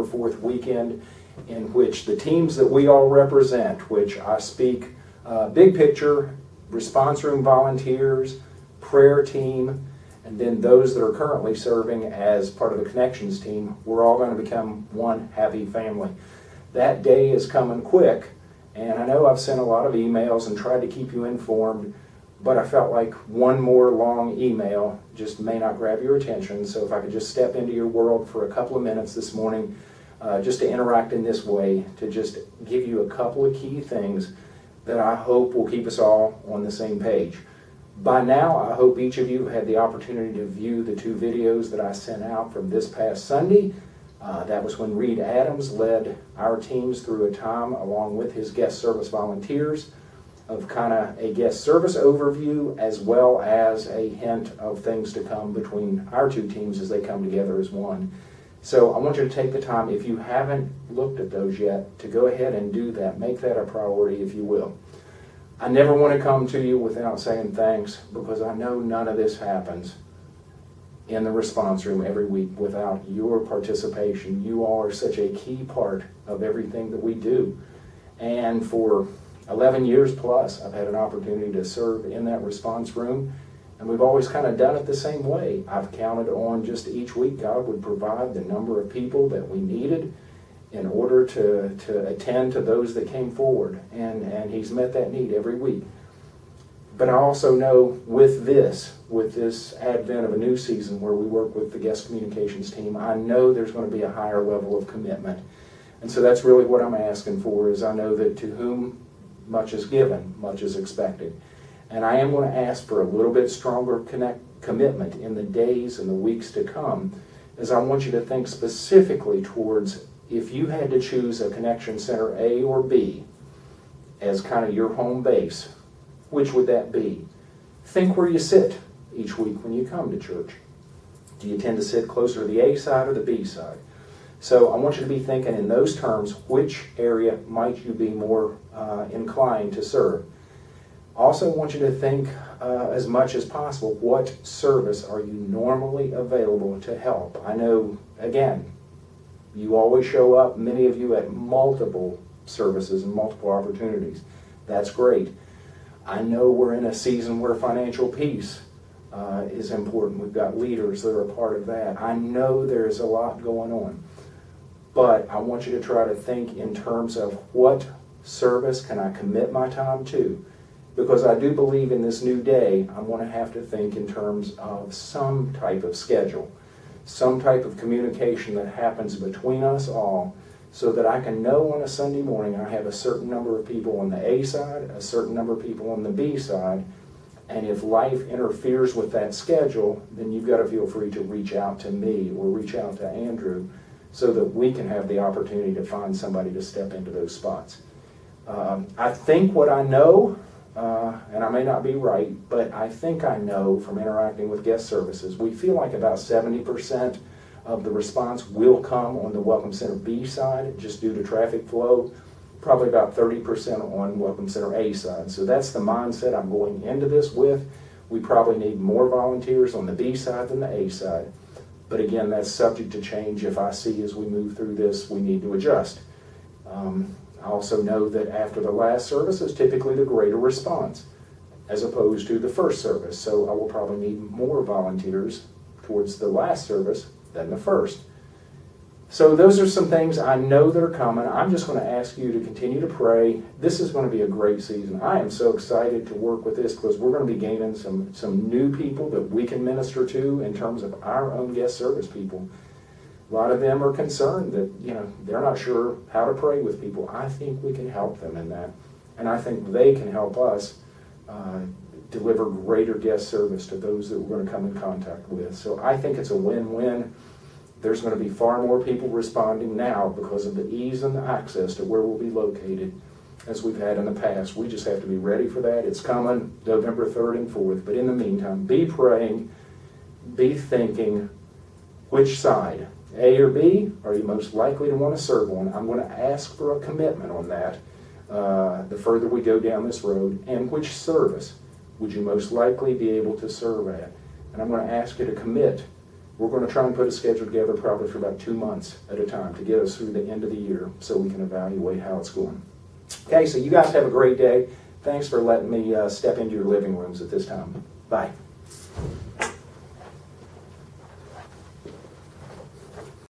4th weekend, in which the teams that we all represent, which I speak big picture, response room volunteers, prayer team, and then those that are currently serving as part of the Connections team, we're all going to become one happy family. That day is coming quick, and I know I've sent a lot of emails and tried to keep you informed, but I felt like one more long email just may not grab your attention. So if I could just step into your world for a couple of minutes this morning, just to interact in this way, to just give you a couple of key things that I hope will keep us all on the same page. By now, I hope each of you had the opportunity to view the 2 videos that I sent out from this past Sunday. That was when Reed Adams led our teams through a time along with his guest service volunteers of kind of a guest service overview, as well as a hint of things to come between our 2 teams as they come together as one. So I want you to take the time, if you haven't looked at those yet, to go ahead and do that. Make that a priority, if you will. I never want to come to you without saying thanks, because I know none of this happens in the response room every week without your participation. You all are such a key part of everything that we do. And for 11 years plus, I've had an opportunity to serve in that response room, and we've always kind of done it the same way. I've counted on just each week God would provide the number of people that we needed in order to attend to those that came forward, and He's met that need every week. But I also know with this advent of a new season where we work with the guest communications team, I know there's going to be a higher level of commitment. And so that's really what I'm asking for, is I know that to whom much is given, much is expected. And I am going to ask for a little bit stronger commitment in the days and the weeks to come, as I want you to think specifically towards, if you had to choose a connection center A or B as kind of your home base, which would that be? Think where you sit each week when you come to church. Do you tend to sit closer to the A side or the B side? So I want you to be thinking in those terms, which area might you be more inclined to serve? Also want you to think as much as possible, what service are you normally available to help? I know, again, you always show up, many of you, at multiple services and multiple opportunities. That's great. I know we're in a season where financial peace is important. We've got leaders that are a part of that. I know there's a lot going on. But I want you to try to think in terms of, what service can I commit my time to? Because I do believe in this new day, I'm going to have to think in terms of some type of schedule, some type of communication that happens between us all, so that I can know on a Sunday morning I have a certain number of people on the A side, a certain number of people on the B side, and if life interferes with that schedule, then you've got to feel free to reach out to me or reach out to Andrew, so that we can have the opportunity to find somebody to step into those spots. I think what I know, and I may not be right, but I think I know from interacting with guest services, we feel like about 70% of the response will come on the Welcome Center B side, just due to traffic flow, probably about 30% on Welcome Center A side. So that's the mindset I'm going into this with. We probably need more volunteers on the B side than the A side. But again, that's subject to change. If I see as we move through this, we need to adjust. I also know that after the last service is typically the greater response, as opposed to the first service. So I will probably need more volunteers towards the last service than the first. So those are some things I know that are coming. I'm just going to ask you to continue to pray. This is going to be a great season. I am so excited to work with this, because we're going to be gaining some new people that we can minister to in terms of our own guest service people. A lot of them are concerned that, they're not sure how to pray with people. I think we can help them in that. And I think they can help us deliver greater guest service to those that we're going to come in contact with. So I think it's a win-win. There's going to be far more people responding now because of the ease and the access to where we'll be located as we've had in the past. We just have to be ready for that. It's coming November 3rd and 4th. But in the meantime, be praying, be thinking, which side, A or B, are you most likely to want to serve on? I'm going to ask for a commitment on that the further we go down this road. And which service would you most likely be able to serve at? And I'm going to ask you to commit We're going to try and put a schedule together probably for about 2 months at a time to get us through the end of the year so we can evaluate how it's going. Okay, so you guys have a great day. Thanks for letting me step into your living rooms at this time. Bye.